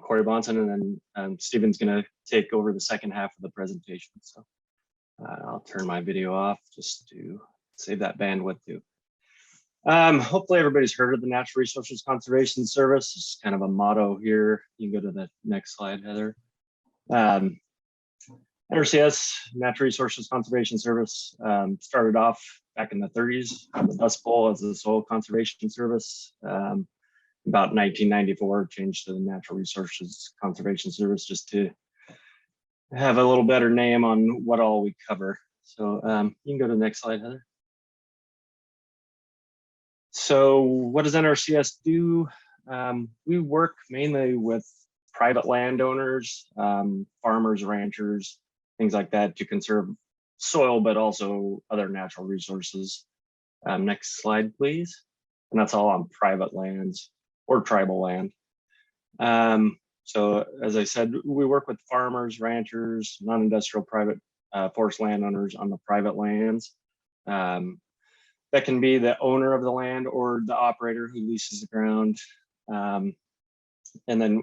Corey BONSEN, and then Stephen's going to take over the second half of the presentation. So I'll turn my video off just to save that bandwidth too. Hopefully everybody's heard of the Natural Resources Conservation Service. It's kind of a motto here. You can go to the next slide, Heather. NRCS, Natural Resources Conservation Service, started off back in the 30s on the Dust Bowl as the Soil Conservation Service. About 1994, changed to the Natural Resources Conservation Service just to have a little better name on what all we cover. So you can go to the next slide, Heather. So what does NRCS do? We work mainly with private landowners, farmers, ranchers, things like that to conserve soil, but also other natural resources. Next slide, please. And that's all on private lands or tribal land. So as I said, we work with farmers, ranchers, non-industrial private forest landowners on the private lands. That can be the owner of the land or the operator who leases the ground. And then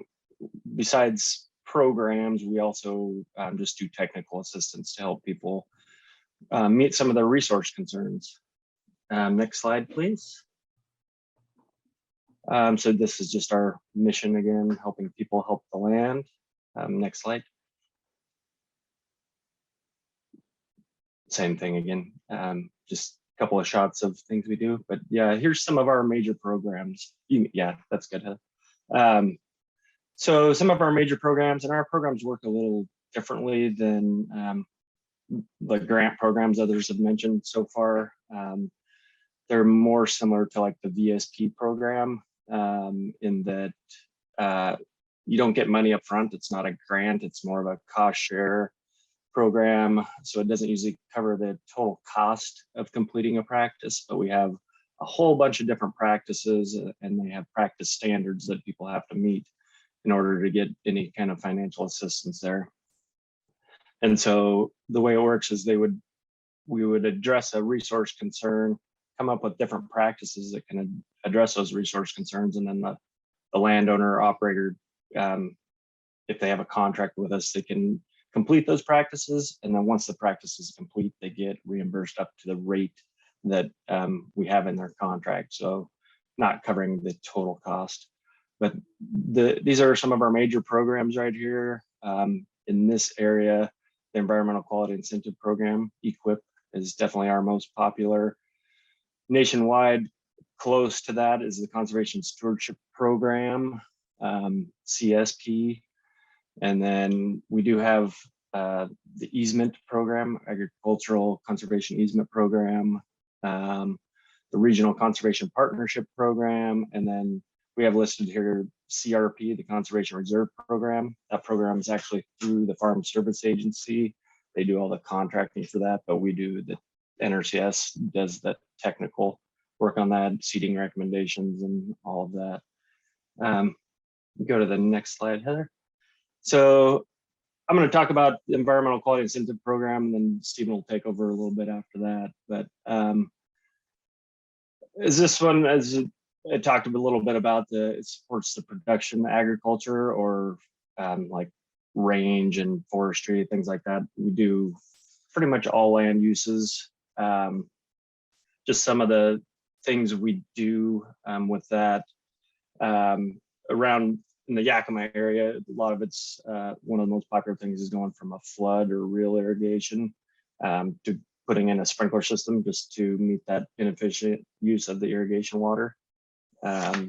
besides programs, we also just do technical assistance to help people meet some of their resource concerns. Next slide, please. So this is just our mission again, helping people help the land. Next slide. Same thing again, just a couple of shots of things we do, but yeah, here's some of our major programs. Yeah, that's good, Heather. So some of our major programs, and our programs work a little differently than the grant programs others have mentioned so far. They're more similar to like the VSP program in that you don't get money up front. It's not a grant, it's more of a cost share program. So it doesn't usually cover the total cost of completing a practice, but we have a whole bunch of different practices and they have practice standards that people have to meet in order to get any kind of financial assistance there. And so the way it works is we would address a resource concern, come up with different practices that can address those resource concerns, and then the landowner or operator, if they have a contract with us, they can complete those practices, and then once the practice is complete, they get reimbursed up to the rate that we have in their contract. So not covering the total cost. But these are some of our major programs right here. In this area, the Environmental Quality Incentive Program, EQIP, is definitely our most popular. Nationwide, close to that is the Conservation Stewardship Program, CSP. And then we do have the easement program, Agricultural Conservation Easement Program, the Regional Conservation Partnership Program, and then we have listed here CRP, the Conservation Reserve Program. That program is actually through the Farm Service Agency. They do all the contracting for that, but we do the NRCS does the technical work on that, seeding recommendations and all of that. Go to the next slide, Heather. So I'm going to talk about the Environmental Quality Incentive Program, and then Stephen will take over a little bit after that. But is this one, as I talked a little bit about, it supports the production agriculture or like range and forestry, things like that. We do pretty much all land uses. Just some of the things we do with that around in the Yakima area, a lot of it's one of the most popular things is going from a flood or real irrigation to putting in a sprinkler system just to meet that inefficient use of the irrigation water.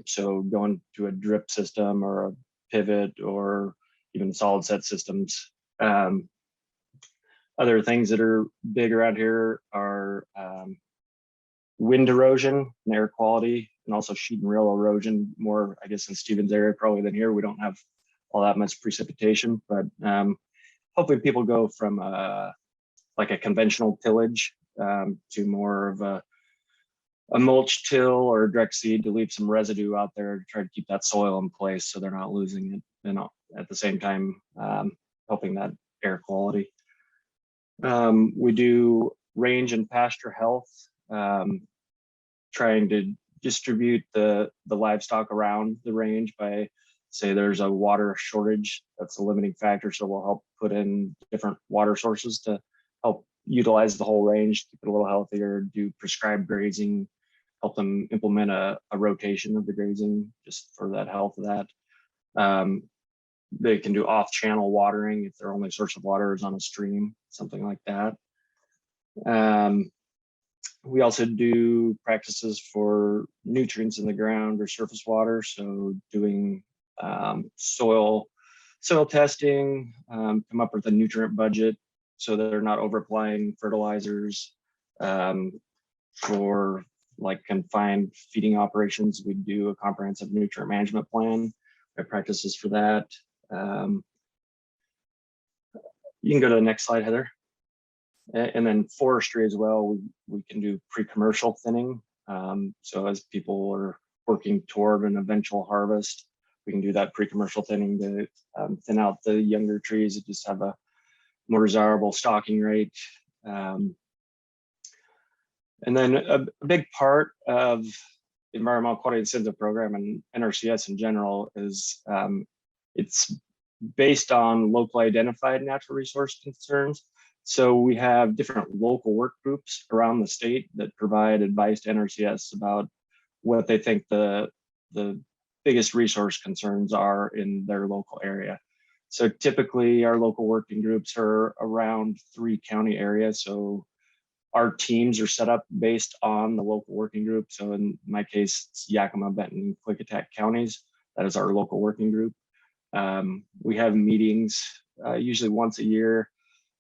So going to a drip system or a pivot or even solid set systems. Other things that are big around here are wind erosion and air quality, and also sheet and rail erosion, more, I guess, in Stevens area probably than here. We don't have all that much precipitation, but hopefully people go from like a conventional tillage to more of a mulch till or a direct seed to leave some residue out there to try to keep that soil in place so they're not losing it, and at the same time helping that air quality. We do range and pasture health, trying to distribute the livestock around the range by say there's a water shortage, that's a limiting factor. So we'll help put in different water sources to help utilize the whole range, keep it a little healthier, do prescribed grazing, help them implement a rotation of the grazing just for that health of that. They can do off-channel watering if their only source of water is on a stream, something like that. We also do practices for nutrients in the ground or surface water. So doing soil testing, come up with a nutrient budget so that they're not over applying fertilizers. For like confined feeding operations, we do a comprehensive nutrient management plan. We have practices for that. You can go to the next slide, Heather. And then forestry as well, we can do pre-commercial thinning. So as people are working toward an eventual harvest, we can do that pre-commercial thinning to thin out the younger trees that just have a more desirable stalking rate. And then a big part of the Environmental Quality Incentive Program and NRCS in general is it's based on locally identified natural resource concerns. So we have different local work groups around the state that provide advice to NRCS about what they think the biggest resource concerns are in their local area. So typically our local working groups are around 3 county areas. So our teams are set up based on the local working group. So in my case, it's Yakima, Benton, Klickitat counties. That is our local working group. We have meetings usually once a year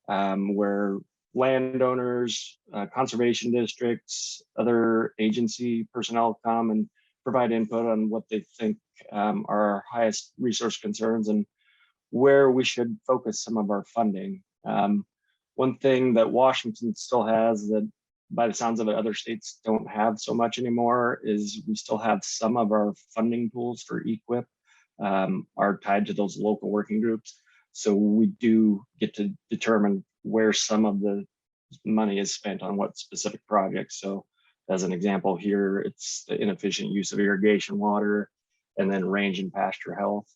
where landowners, conservation districts, other agency personnel come and provide input on what they think are our highest resource concerns and where we should focus some of our funding. One thing that Washington still has that by the sounds of it, other states don't have so much anymore is we still have some of our funding pools for EQIP are tied to those local working groups. So we do get to determine where some of the money is spent on what specific projects. So as an example here, it's the inefficient use of irrigation water and then range and pasture health.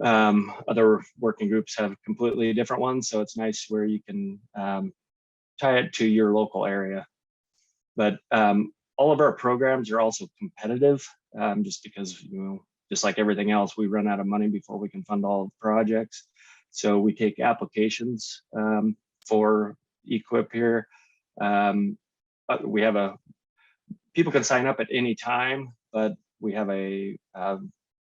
Other working groups have completely different ones. So it's nice where you can tie it to your local area. But all of our programs are also competitive just because, you know, just like everything else, we run out of money before we can fund all of the projects. So we take applications for EQIP here. We have people can sign up at any time, but we have a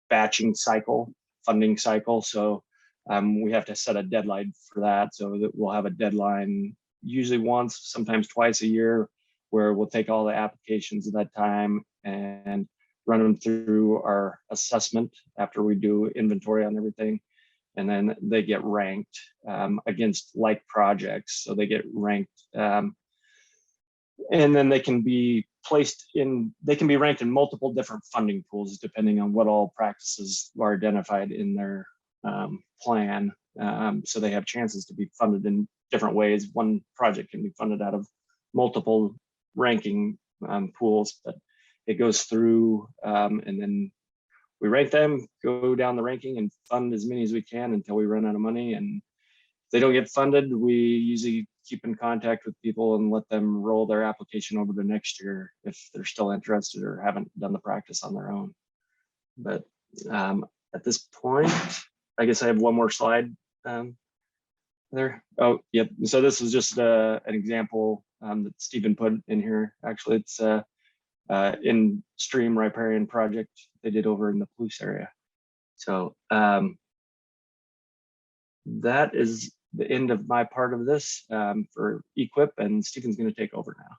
batching cycle, funding cycle. So we have to set a deadline for that. So that we'll have a deadline usually once, sometimes twice a year, where we'll take all the applications at that time and run them through our assessment after we do inventory on everything. And then they get ranked against like projects. So they get ranked and then they can be ranked in multiple different funding pools depending on what all practices are identified in their plan. So they have chances to be funded in different ways. One project can be funded out of multiple ranking pools, but it goes through and then we rank them, go down the ranking and fund as many as we can until we run out of money. And if they don't get funded, we usually keep in contact with people and let them roll their application over to next year if they're still interested or haven't done the practice on their own. But at this point, I guess I have one more slide there. Oh, yep. So this is just an example that Stephen put in here. Actually, it's in stream riparian project they did over in the Palouse area. So that is the end of my part of this for EQIP, and Stephen's going to take over now.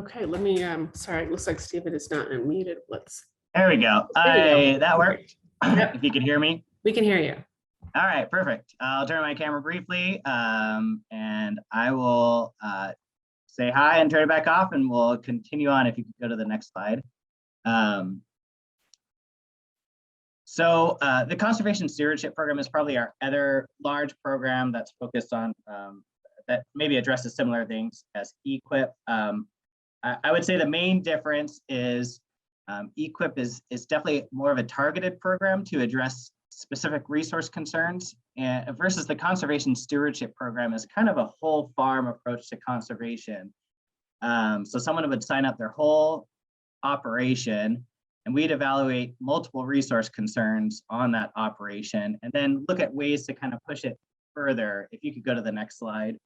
Okay, let me, sorry, it looks like Stephen is not unmuted. There we go. That worked. Yep. If you can hear me. We can hear you. All right, perfect. I'll turn my camera briefly and I will say hi and turn it back off and we'll continue on if you could go to the next slide. So the Conservation Stewardship Program is probably our other large program that's focused on, that maybe addresses similar things as EQIP. I would say the main difference is EQIP is definitely more of a targeted program to address specific resource concerns, and versus the Conservation Stewardship Program is kind of a whole farm approach to conservation. So someone would sign up their whole operation, and we'd evaluate multiple resource concerns on that operation, and then look at ways to kind of push it further. If you could go to the next slide.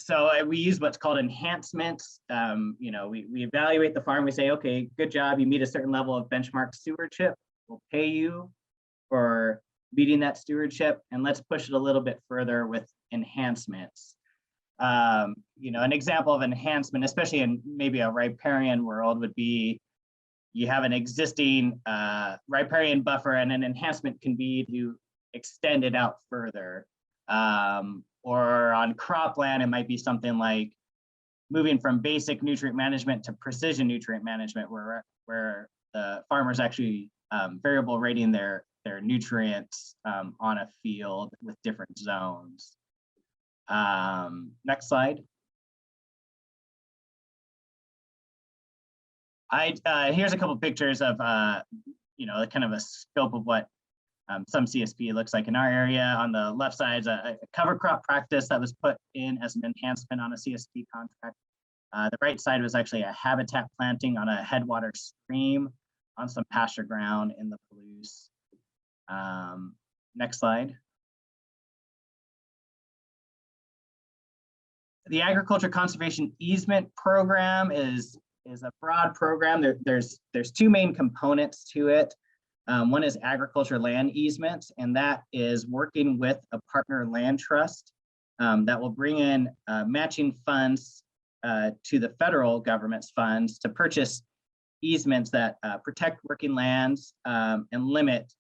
So we use what's called enhancements. You know, we evaluate the farm. We say, okay, good job. You meet a certain level of benchmark stewardship. We'll pay you for meeting that stewardship, and let's push it a little bit further with enhancements. You know, an example of enhancement, especially in maybe a riparian world, would be you have an existing riparian buffer, and an enhancement can be to extend it out further. Or on cropland, it might be something like moving from basic nutrient management to precision nutrient management, where the farmers actually variable rating their nutrients on a field with different zones. Next slide. Here's a couple of pictures of you know, kind of a scope of what some CSP looks like in our area. On the left side is a cover crop practice that was put in as an enhancement on a CSP contract. The right side was actually a habitat planting on a headwater stream on some pasture ground in the Palouse. Next slide. The Agriculture Conservation Easement Program is a broad program. There's two main components to it. One is agriculture land easements, and that is working with a partner land trust that will bring in matching funds to the federal government's funds to purchase easements that protect working lands and limit,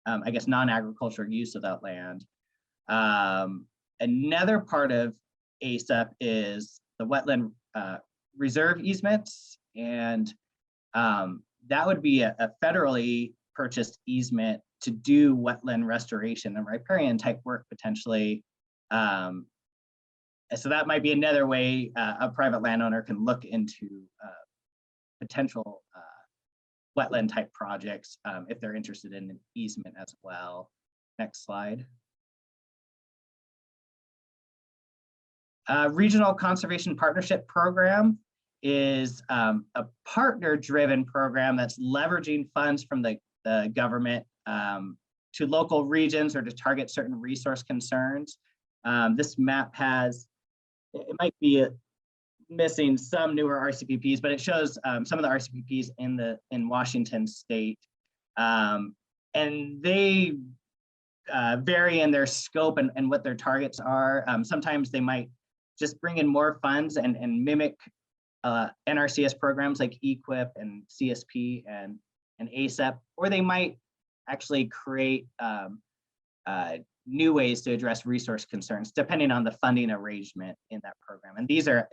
I guess, non-agricultural use of that land. Another part of ASEP is the wetland reserve easements, and that would be a federally purchased easement to do wetland restoration and riparian type work potentially. So that might be another way a private landowner can look into potential wetland type projects if they're interested in an easement as well. Next slide. Regional Conservation Partnership Program is a partner-driven program that's leveraging funds from the government to local regions or to target certain resource concerns. This map has, it might be missing some newer RCPPs, but it shows some of the RCPPs in Washington state. And they vary in their scope and what their targets are. Sometimes they might just bring in more funds and mimic NRCS programs like EQIP and CSP and ASEP, or they might actually create new ways to address resource concerns, depending on the funding arrangement in that program. And these are,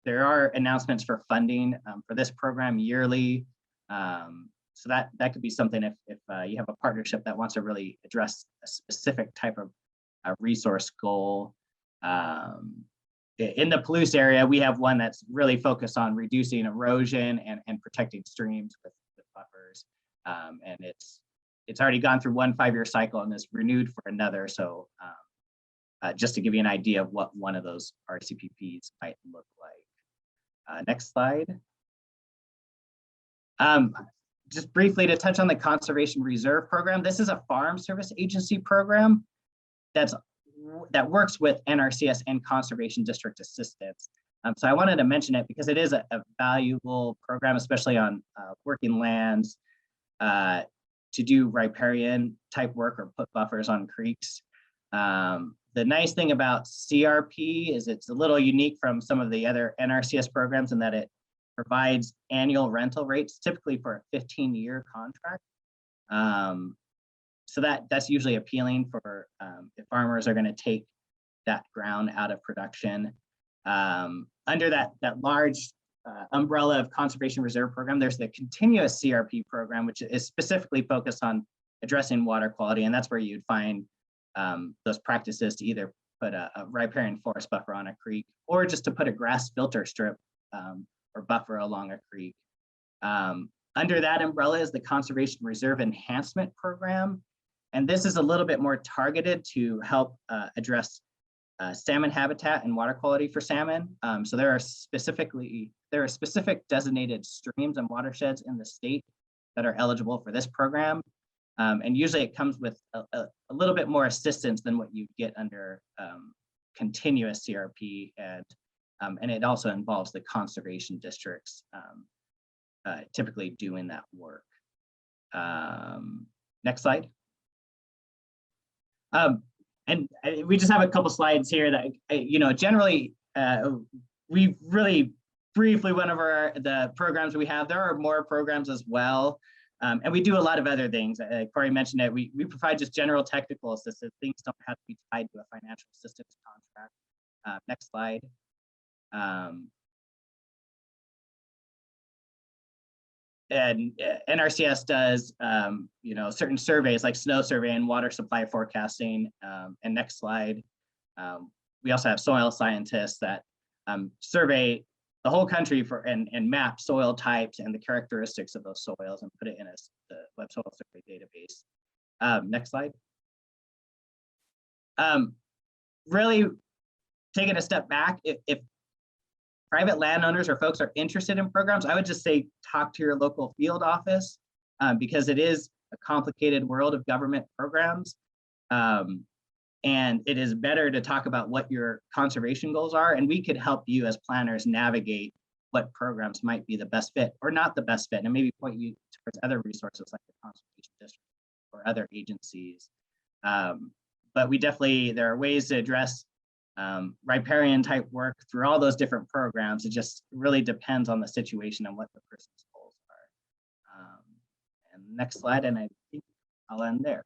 there are announcements for funding for this program yearly. So that could be something if you have a partnership that wants to really address a specific type of resource goal. In the Palouse area, we have one that's really focused on reducing erosion and protecting streams with buffers. And it's already gone through one 5-year cycle and is renewed for another. So just to give you an idea of what one of those RCPPs might look like. Next slide. Just briefly to touch on the Conservation Reserve Program. This is a Farm Service Agency program that works with NRCS and Conservation District Assistance. So I wanted to mention it because it is a valuable program, especially on working lands to do riparian type work or put buffers on creeks. The nice thing about CRP is it's a little unique from some of the other NRCS programs in that it provides annual rental rates, typically for a 15-year contract. So that's usually appealing for if farmers are going to take that ground out of production. Under that large umbrella of conservation reserve program, there's the continuous CRP program, which is specifically focused on addressing water quality. And that's where you'd find those practices to either put a riparian forest buffer on a creek, or just to put a grass filter strip or buffer along a creek. Under that umbrella is the Conservation Reserve Enhancement Program. And this is a little bit more targeted to help address salmon habitat and water quality for salmon. So there are specific designated streams and watersheds in the state that are eligible for this program. And usually it comes with a little bit more assistance than what you get under continuous CRP, and it also involves the conservation districts typically doing that work. Next slide. And we just have a couple slides here that, generally, we really briefly went over the programs we have. There are more programs as well. And we do a lot of other things. Corey mentioned it. We provide just general technical assistance. Things don't have to be tied to a financial assistance contract. Next slide. And NRCS does, certain surveys like snow survey and water supply forecasting. And next slide. We also have soil scientists that survey the whole country and map soil types and the characteristics of those soils and put it in the Web Soil Survey database. Next slide. Really taking a step back, if private landowners or folks are interested in programs, I would just say talk to your local field office because it is a complicated world of government programs. And it is better to talk about what your conservation goals are, and we could help you as planners navigate what programs might be the best fit or not the best fit, and maybe point you towards other resources like the Conservation District or other agencies. But there are ways to address riparian type work through all those different programs. It just really depends on the situation and what the person's goals are. And next slide, and I think I'll end there.